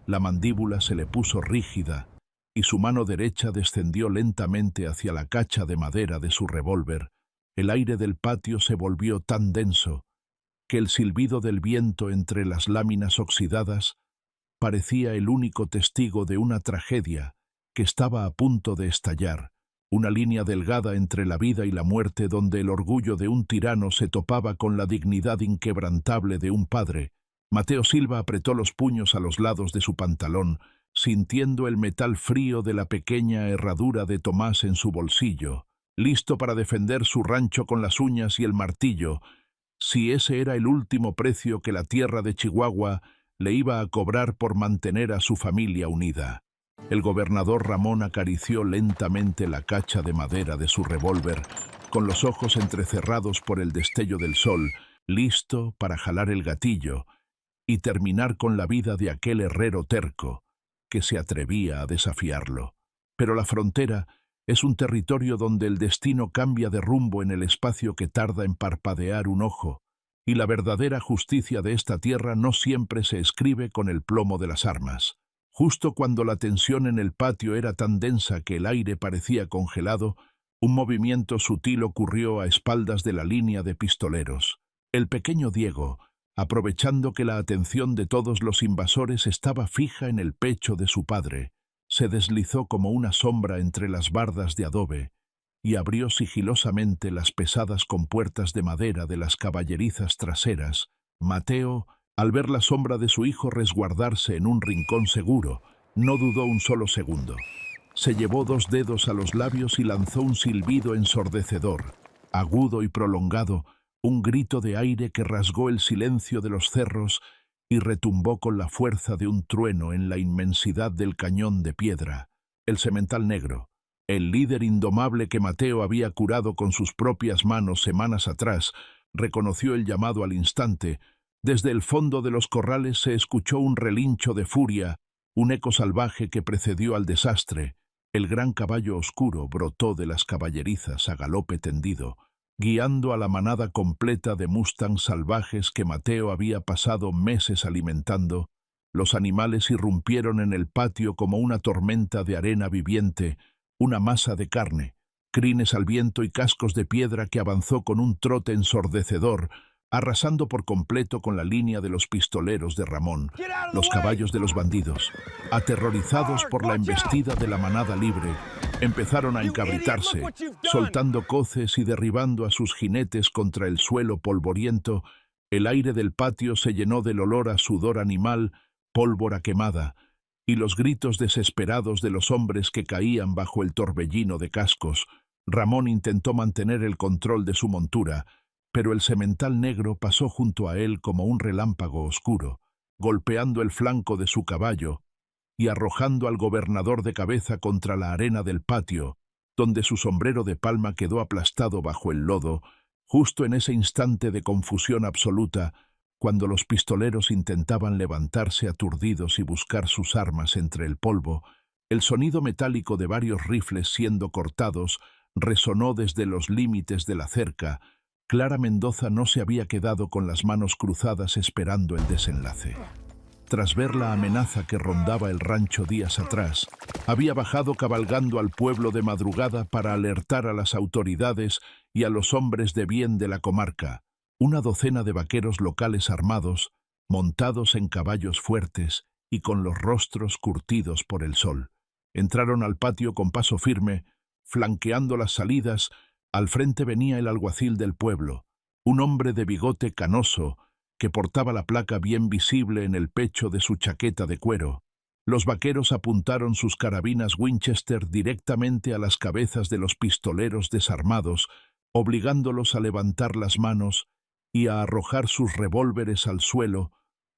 La mandíbula se le puso rígida y su mano derecha descendió lentamente hacia la cacha de madera de su revólver. El aire del patio se volvió tan denso que el silbido del viento entre las láminas oxidadas parecía el único testigo de una tragedia que estaba a punto de estallar, una línea delgada entre la vida y la muerte donde el orgullo de un tirano se topaba con la dignidad inquebrantable de un padre. Mateo Silva apretó los puños a los lados de su pantalón, sintiendo el metal frío de la pequeña herradura de Tomás en su bolsillo, listo para defender su rancho con las uñas y el martillo, si ese era el último precio que la tierra de Chihuahua le iba a cobrar por mantener a su familia unida. El gobernador Ramón acarició lentamente la cacha de madera de su revólver, con los ojos entrecerrados por el destello del sol, listo para jalar el gatillo y terminar con la vida de aquel herrero terco que se atrevía a desafiarlo. Pero la frontera es un territorio donde el destino cambia de rumbo en el espacio que tarda en parpadear un ojo, y la verdadera justicia de esta tierra no siempre se escribe con el plomo de las armas. Justo cuando la tensión en el patio era tan densa que el aire parecía congelado, un movimiento sutil ocurrió a espaldas de la línea de pistoleros. El pequeño Diego, aprovechando que la atención de todos los invasores estaba fija en el pecho de su padre, se deslizó como una sombra entre las bardas de adobe y abrió sigilosamente las pesadas compuertas de madera de las caballerizas traseras. Mateo, al ver la sombra de su hijo resguardarse en un rincón seguro, no dudó un solo segundo. Se llevó 2 dedos a los labios y lanzó un silbido ensordecedor, agudo y prolongado, un grito de aire que rasgó el silencio de los cerros y retumbó con la fuerza de un trueno en la inmensidad del cañón de piedra. El semental negro, el líder indomable que Mateo había curado con sus propias manos semanas atrás, reconoció el llamado al instante. Desde el fondo de los corrales se escuchó un relincho de furia, un eco salvaje que precedió al desastre. El gran caballo oscuro brotó de las caballerizas a galope tendido, guiando a la manada completa de mustangs salvajes que Mateo había pasado meses alimentando. Los animales irrumpieron en el patio como una tormenta de arena viviente, una masa de carne, crines al viento y cascos de piedra que avanzó con un trote ensordecedor, arrasando por completo con la línea de los pistoleros de Ramón. Los caballos de los bandidos, aterrorizados por la embestida de la manada libre, empezaron a encabritarse, soltando coces y derribando a sus jinetes contra el suelo polvoriento. El aire del patio se llenó del olor a sudor animal, pólvora quemada, y los gritos desesperados de los hombres que caían bajo el torbellino de cascos. Ramón intentó mantener el control de su montura, pero el semental negro pasó junto a él como un relámpago oscuro, golpeando el flanco de su caballo y arrojando al gobernador de cabeza contra la arena del patio, donde su sombrero de palma quedó aplastado bajo el lodo. Justo en ese instante de confusión absoluta, cuando los pistoleros intentaban levantarse aturdidos y buscar sus armas entre el polvo, el sonido metálico de varios rifles siendo cortados resonó desde los límites de la cerca. Clara Mendoza no se había quedado con las manos cruzadas esperando el desenlace. Tras ver la amenaza que rondaba el rancho días atrás, había bajado cabalgando al pueblo de madrugada para alertar a las autoridades y a los hombres de bien de la comarca. Una docena de vaqueros locales armados, montados en caballos fuertes y con los rostros curtidos por el sol, entraron al patio con paso firme, flanqueando las salidas. Al frente venía el alguacil del pueblo, un hombre de bigote canoso que portaba la placa bien visible en el pecho de su chaqueta de cuero. Los vaqueros apuntaron sus carabinas Winchester directamente a las cabezas de los pistoleros desarmados, obligándolos a levantar las manos y a arrojar sus revólveres al suelo,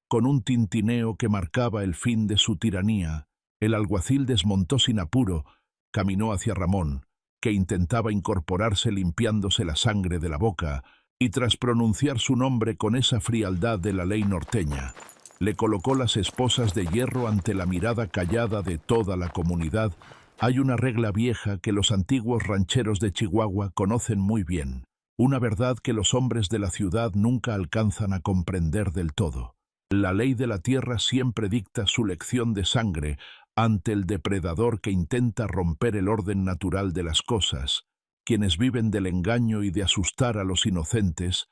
con un tintineo que marcaba el fin de su tiranía. El alguacil desmontó sin apuro, caminó hacia Ramón, que intentaba incorporarse limpiándose la sangre de la boca, y tras pronunciar su nombre con esa frialdad de la ley norteña, le colocó las esposas de hierro ante la mirada callada de toda la comunidad. Hay una regla vieja que los antiguos rancheros de Chihuahua conocen muy bien, una verdad que los hombres de la ciudad nunca alcanzan a comprender del todo. La ley de la tierra siempre dicta su lección de sangre ante el depredador que intenta romper el orden natural de las cosas. Quienes viven del engaño y de asustar a los inocentes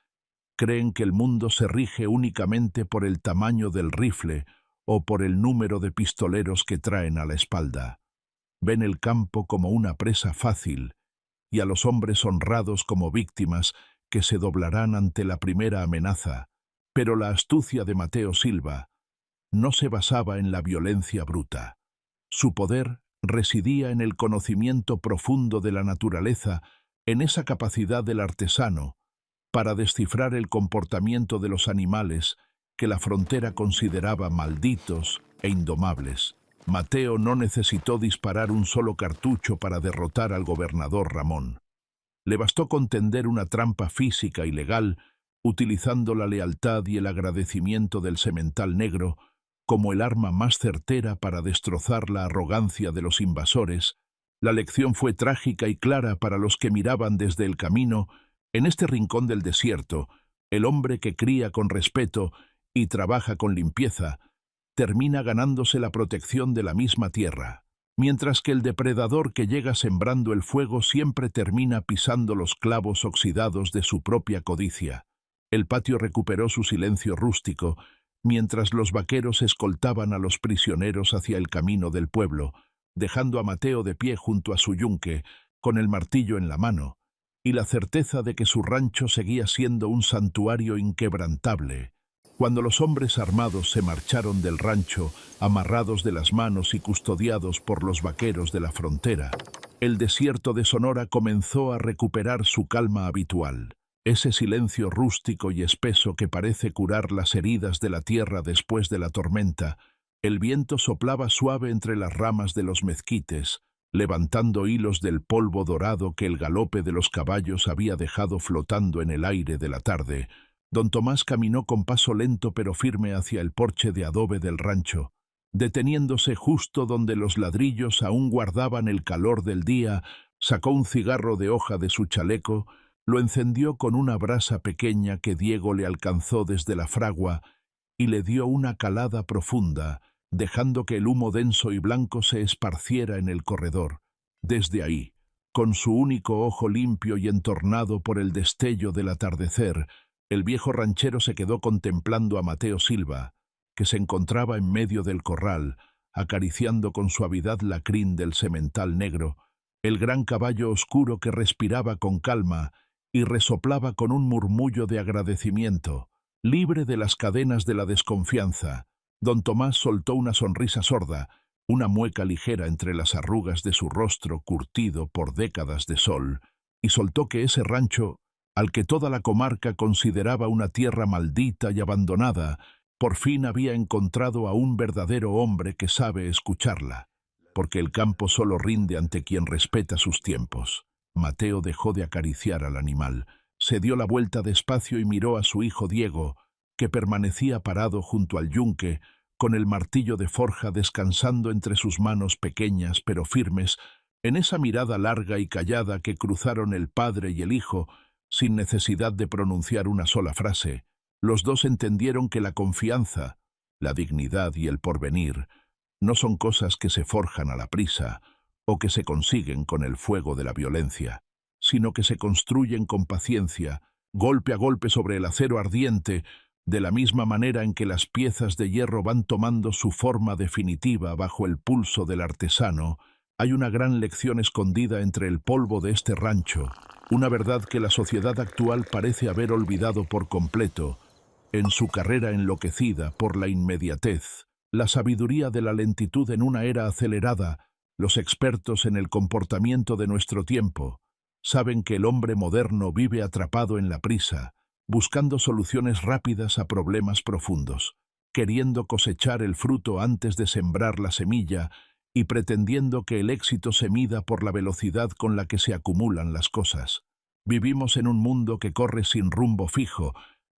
creen que el mundo se rige únicamente por el tamaño del rifle o por el número de pistoleros que traen a la espalda. Ven el campo como una presa fácil y a los hombres honrados como víctimas que se doblarán ante la primera amenaza. Pero la astucia de Mateo Silva no se basaba en la violencia bruta. Su poder residía en el conocimiento profundo de la naturaleza, en esa capacidad del artesano para descifrar el comportamiento de los animales que la frontera consideraba malditos e indomables. Mateo no necesitó disparar un solo cartucho para derrotar al gobernador Ramón. Le bastó contender una trampa física y legal, utilizando la lealtad y el agradecimiento del semental negro como el arma más certera para destrozar la arrogancia de los invasores. La lección fue trágica y clara para los que miraban desde el camino. En este rincón del desierto, el hombre que cría con respeto y trabaja con limpieza termina ganándose la protección de la misma tierra, mientras que el depredador que llega sembrando el fuego siempre termina pisando los clavos oxidados de su propia codicia. El patio recuperó su silencio rústico, mientras los vaqueros escoltaban a los prisioneros hacia el camino del pueblo, dejando a Mateo de pie junto a su yunque, con el martillo en la mano, y la certeza de que su rancho seguía siendo un santuario inquebrantable. Cuando los hombres armados se marcharon del rancho, amarrados de las manos y custodiados por los vaqueros de la frontera, el desierto de Sonora comenzó a recuperar su calma habitual. Ese silencio rústico y espeso que parece curar las heridas de la tierra después de la tormenta. El viento soplaba suave entre las ramas de los mezquites, levantando hilos del polvo dorado que el galope de los caballos había dejado flotando en el aire de la tarde. Don Tomás caminó con paso lento pero firme hacia el porche de adobe del rancho, deteniéndose justo donde los ladrillos aún guardaban el calor del día. Sacó un cigarro de hoja de su chaleco, lo encendió con una brasa pequeña que Diego le alcanzó desde la fragua y le dio una calada profunda, dejando que el humo denso y blanco se esparciera en el corredor. Desde ahí, con su único ojo limpio y entornado por el destello del atardecer, el viejo ranchero se quedó contemplando a Mateo Silva, que se encontraba en medio del corral, acariciando con suavidad la crin del semental negro, el gran caballo oscuro que respiraba con calma y resoplaba con un murmullo de agradecimiento. Libre de las cadenas de la desconfianza, don Tomás soltó una sonrisa sorda, una mueca ligera entre las arrugas de su rostro curtido por décadas de sol, y soltó que ese rancho, al que toda la comarca consideraba una tierra maldita y abandonada, por fin había encontrado a un verdadero hombre que sabe escucharla, porque el campo solo rinde ante quien respeta sus tiempos. Mateo dejó de acariciar al animal, se dio la vuelta despacio y miró a su hijo Diego, que permanecía parado junto al yunque, con el martillo de forja descansando entre sus manos pequeñas pero firmes. En esa mirada larga y callada que cruzaron el padre y el hijo, sin necesidad de pronunciar una sola frase, los dos entendieron que la confianza, la dignidad y el porvenir no son cosas que se forjan a la prisa o que se consiguen con el fuego de la violencia, sino que se construyen con paciencia, golpe a golpe sobre el acero ardiente, de la misma manera en que las piezas de hierro van tomando su forma definitiva bajo el pulso del artesano. Hay una gran lección escondida entre el polvo de este rancho, una verdad que la sociedad actual parece haber olvidado por completo, en su carrera enloquecida por la inmediatez, la sabiduría de la lentitud en una era acelerada. Los expertos en el comportamiento de nuestro tiempo saben que el hombre moderno vive atrapado en la prisa, buscando soluciones rápidas a problemas profundos, queriendo cosechar el fruto antes de sembrar la semilla y pretendiendo que el éxito se mida por la velocidad con la que se acumulan las cosas. Vivimos en un mundo que corre sin rumbo fijo,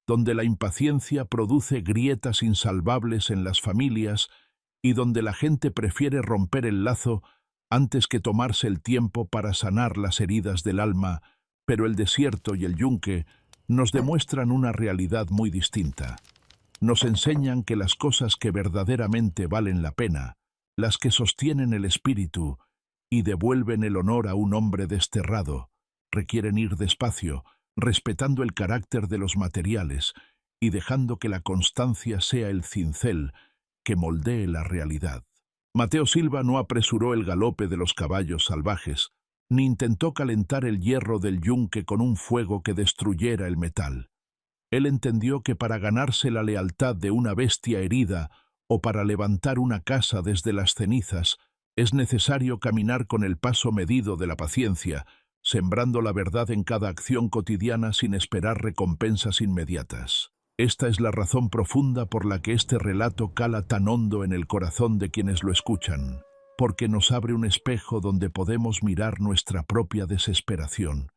donde la impaciencia produce grietas insalvables en las familias y donde la gente prefiere romper el lazo antes que tomarse el tiempo para sanar las heridas del alma, pero el desierto y el yunque nos demuestran una realidad muy distinta. Nos enseñan que las cosas que verdaderamente valen la pena, las que sostienen el espíritu y devuelven el honor a un hombre desterrado, requieren ir despacio, respetando el carácter de los materiales y dejando que la constancia sea el cincel que moldee la realidad. Mateo Silva no apresuró el galope de los caballos salvajes, ni intentó calentar el hierro del yunque con un fuego que destruyera el metal. Él entendió que para ganarse la lealtad de una bestia herida o para levantar una casa desde las cenizas, es necesario caminar con el paso medido de la paciencia, sembrando la verdad en cada acción cotidiana sin esperar recompensas inmediatas. Esta es la razón profunda por la que este relato cala tan hondo en el corazón de quienes lo escuchan, porque nos abre un espejo donde podemos mirar nuestra propia desesperación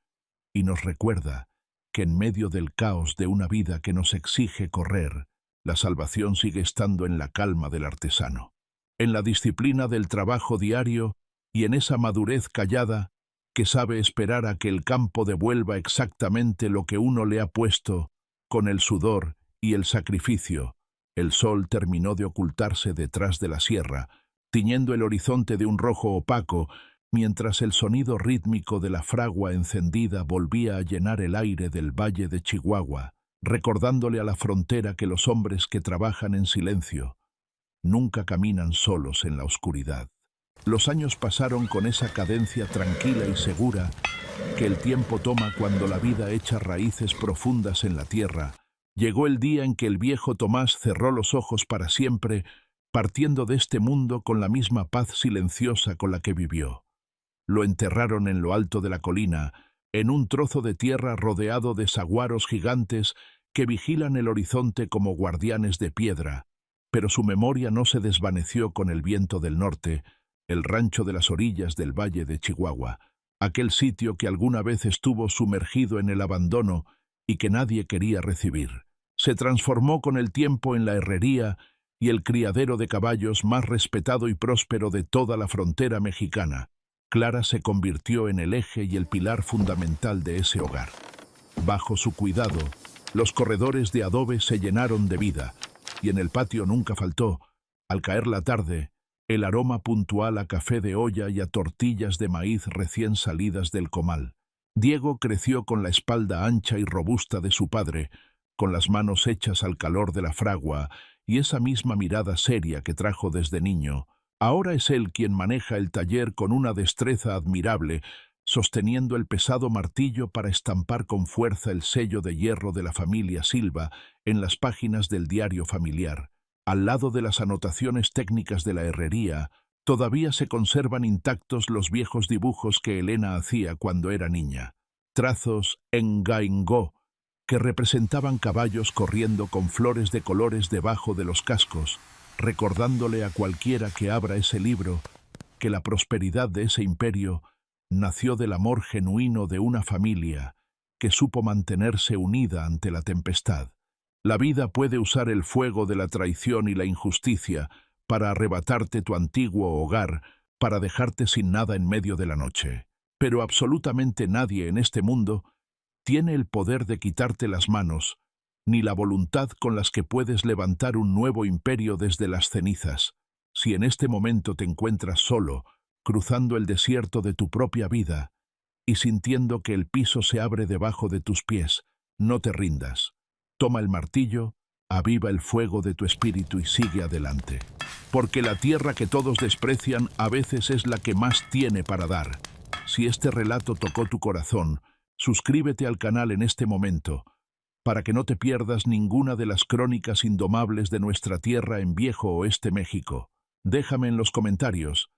y nos recuerda que en medio del caos de una vida que nos exige correr, la salvación sigue estando en la calma del artesano, en la disciplina del trabajo diario y en esa madurez callada que sabe esperar a que el campo devuelva exactamente lo que uno le ha puesto con el sudor y el sacrificio. El sol terminó de ocultarse detrás de la sierra, tiñendo el horizonte de un rojo opaco, mientras el sonido rítmico de la fragua encendida volvía a llenar el aire del valle de Chihuahua, recordándole a la frontera que los hombres que trabajan en silencio nunca caminan solos en la oscuridad. Los años pasaron con esa cadencia tranquila y segura que el tiempo toma cuando la vida echa raíces profundas en la tierra. Llegó el día en que el viejo Tomás cerró los ojos para siempre, partiendo de este mundo con la misma paz silenciosa con la que vivió. Lo enterraron en lo alto de la colina, en un trozo de tierra rodeado de saguaros gigantes que vigilan el horizonte como guardianes de piedra, pero su memoria no se desvaneció con el viento del norte, el rancho de las orillas del valle de Chihuahua, aquel sitio que alguna vez estuvo sumergido en el abandono y que nadie quería recibir. Se transformó con el tiempo en la herrería y el criadero de caballos más respetado y próspero de toda la frontera mexicana. Clara se convirtió en el eje y el pilar fundamental de ese hogar. Bajo su cuidado, los corredores de adobe se llenaron de vida, y en el patio nunca faltó, al caer la tarde, el aroma puntual a café de olla y a tortillas de maíz recién salidas del comal. Diego creció con la espalda ancha y robusta de su padre, con las manos hechas al calor de la fragua y esa misma mirada seria que trajo desde niño. Ahora es él quien maneja el taller con una destreza admirable, sosteniendo el pesado martillo para estampar con fuerza el sello de hierro de la familia Silva en las páginas del diario familiar. Al lado de las anotaciones técnicas de la herrería, todavía se conservan intactos los viejos dibujos que Elena hacía cuando era niña. Trazos en gaingó, que representaban caballos corriendo con flores de colores debajo de los cascos, recordándole a cualquiera que abra ese libro que la prosperidad de ese imperio nació del amor genuino de una familia que supo mantenerse unida ante la tempestad. La vida puede usar el fuego de la traición y la injusticia para arrebatarte tu antiguo hogar, para dejarte sin nada en medio de la noche. Pero absolutamente nadie en este mundo tiene el poder de quitarte las manos, ni la voluntad con las que puedes levantar un nuevo imperio desde las cenizas. Si en este momento te encuentras solo, cruzando el desierto de tu propia vida, y sintiendo que el piso se abre debajo de tus pies, no te rindas. Toma el martillo, aviva el fuego de tu espíritu y sigue adelante. Porque la tierra que todos desprecian a veces es la que más tiene para dar. Si este relato tocó tu corazón, suscríbete al canal en este momento, para que no te pierdas ninguna de las crónicas indomables de nuestra tierra en Viejo Oeste México. Déjame en los comentarios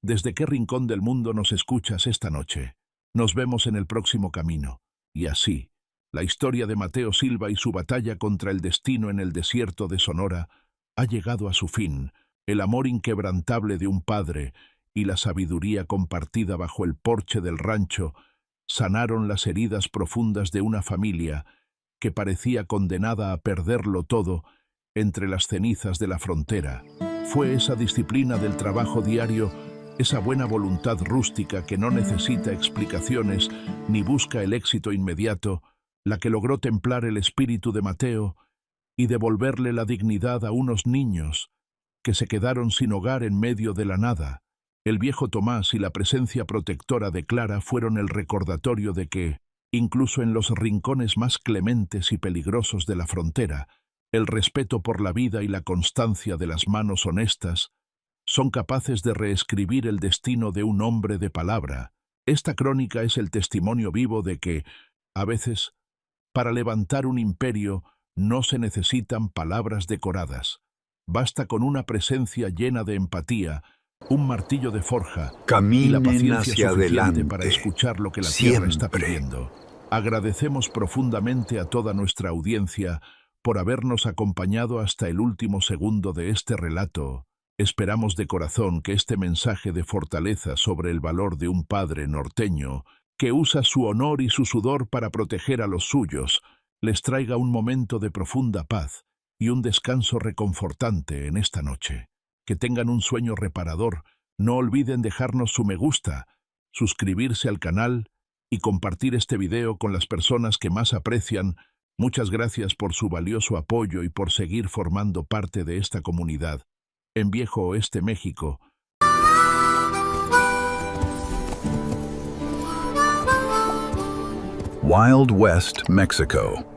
desde qué rincón del mundo nos escuchas esta noche. Nos vemos en el próximo camino. Y así, La historia de Mateo Silva y su batalla contra el destino en el desierto de Sonora ha llegado a su fin. El amor inquebrantable de un padre y la sabiduría compartida bajo el porche del rancho sanaron las heridas profundas de una familia que parecía condenada a perderlo todo entre las cenizas de la frontera. Fue esa disciplina del trabajo diario, esa buena voluntad rústica que no necesita explicaciones ni busca el éxito inmediato, la que logró templar el espíritu de Mateo y devolverle la dignidad a unos niños que se quedaron sin hogar en medio de la nada. El viejo Tomás y la presencia protectora de Clara fueron el recordatorio de que, incluso en los rincones más clementes y peligrosos de la frontera, el respeto por la vida y la constancia de las manos honestas son capaces de reescribir el destino de un hombre de palabra. Esta crónica es el testimonio vivo de que, a veces, para levantar un imperio no se necesitan palabras decoradas. Basta con una presencia llena de empatía, un martillo de forja y la paciencia
hacia
suficiente
adelante,
para escuchar lo que la
siempre.
tierra está pidiendo. Agradecemos profundamente a toda nuestra audiencia por habernos acompañado hasta el último segundo de este relato. Esperamos de corazón que este mensaje de fortaleza sobre el valor de un padre norteño que usa su honor y su sudor para proteger a los suyos les traiga un momento de profunda paz y un descanso reconfortante en esta noche. Que tengan un sueño reparador. No olviden dejarnos su me gusta, suscribirse al canal y compartir este video con las personas que más aprecian. Muchas gracias por su valioso apoyo y por seguir formando parte de esta comunidad. En Viejo Oeste, México.
Wild West, Mexico.